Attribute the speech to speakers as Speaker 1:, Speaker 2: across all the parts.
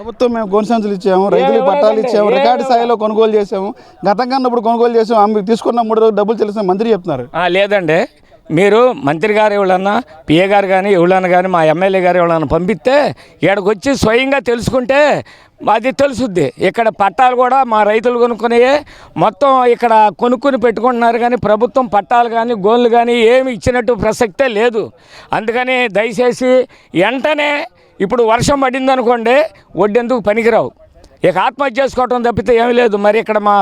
Speaker 1: ప్రభుత్వం మేము గోను సంచులు ఇచ్చాము, రైతులకు పట్టాలు ఇచ్చాము, రికార్డు స్థాయిలో కొనుగోలు చేసాము. గతం కన్నా ఇప్పుడు కొనుగోలు చేసాము. ఆమె తీసుకున్న 3 రోజులు డబ్బులు చెల్లిసిన మంత్రి చెప్తున్నారు.
Speaker 2: లేదండి, మీరు మంత్రి గారు ఎవరన్నా, పిఏ గారు కానీ ఎవరన్నా కానీ మా ఎమ్మెల్యే గారు ఎవరన్నా పంపిస్తే ఇక్కడికి వచ్చి స్వయంగా తెలుసుకుంటే అది తెలుసుద్ది. ఇక్కడ పట్టాలు కూడా మా రైతులు కొనుక్కునే మొత్తం ఇక్కడ కొనుక్కుని పెట్టుకుంటున్నారు, కానీ ప్రభుత్వం పట్టాలు కానీ గోన్లు కానీ ఏమి ఇచ్చినట్టు ప్రసక్తే లేదు. అందుకని దయచేసి వెంటనే ఇప్పుడు వర్షం పడింది అనుకోండి, వడ్డెందుకు పనికిరావు, ఇక ఆత్మహత్య చేసుకోవటం తప్పితే ఏమీ లేదు. మరి ఇక్కడ మా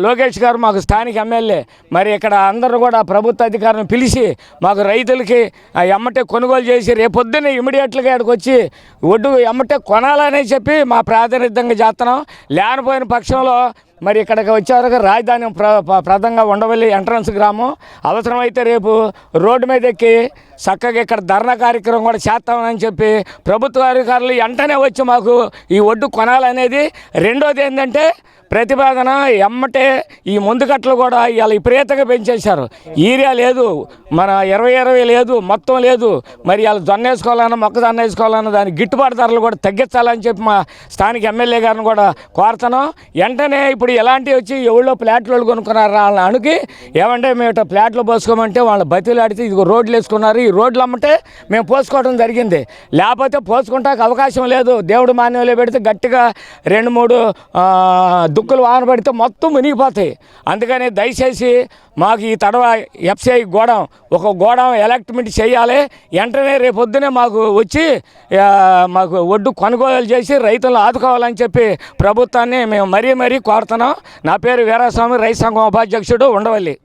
Speaker 2: లోకేష్ గారు మాకు స్థానిక ఎమ్మెల్యే, మరి ఇక్కడ అందరూ కూడా ప్రభుత్వ అధికారులను పిలిచి మాకు రైతులకి ఎమ్మటే కొనుగోలు చేసి రేపొద్దున ఇమీడియట్గా ఇక్కడికి వచ్చి ఒడ్డు ఎమ్మటే కొనాలని చెప్పి మా ప్రాతినిధ్యంగా చేస్తున్నాం. లేనిపోయిన పక్షంలో మరి ఇక్కడికి వచ్చేవరకు రాజధాని ప్రదంగా ఉండవల్లి ఎంట్రన్స్ గ్రామం, అవసరమైతే రేపు రోడ్డు మీద ఎక్కి చక్కగా ఇక్కడ ధర్నా కార్యక్రమం కూడా చేస్తామని చెప్పి ప్రభుత్వ అధికారులు వెంటనే వచ్చి మాకు ఈ ఒడ్డు కొనాలనేది. రెండోది ఏంటంటే ప్రతిపాదన ఎమ్మటే ఈ ముందు కట్టలు కూడా ఇవాళ విపరీతంగా పెంచేశారు. యూరియా లేదు, మన 20 లేదు, మొత్తం లేదు. మరి ఇవాళ జొన్న వేసుకోవాలన్నా మొక్కజొన్న వేసుకోవాలన్నా దాని గిట్టుబాటు ధరలు కూడా తగ్గించాలని చెప్పి మా స్థానిక ఎమ్మెల్యే గారిని కూడా కోరుతున్నాం. వెంటనే ఇప్పుడు ఎలాంటివి వచ్చి ఎవరో ప్లాట్లు కొనుక్కున్నారు వాళ్ళని అణుకి ఏమంటే మేము ప్లాట్లు పోసుకోమంటే వాళ్ళ బతులు ఆడితే ఇది రోడ్లు వేసుకున్నారు, ఈ రోడ్లు అమ్మంటే మేము పోసుకోవడం జరిగింది. లేకపోతే పోసుకుంటానికి అవకాశం లేదు. దేవుడు మాన్యంలో పెడితే గట్టిగా 2-3 దుక్కులు వాన పడితే మొత్తం మునిగిపోతాయి. అందుకని దయచేసి మాకు ఈ తడవ ఎఫ్సిఐ ఒక గోడం ఎలక్ట్మెంట్ చేయాలి. వెంటనే రేపొద్దునే మాకు వచ్చి మాకు ఒడ్డు కొనుగోలు చేసి రైతులను ఆదుకోవాలని చెప్పి ప్రభుత్వాన్ని మేము మరీ కోరుతున్నాం. నా పేరు వీరాస్వామి, రైతు సంఘం ఉపాధ్యక్షుడు, ఉండవల్లి.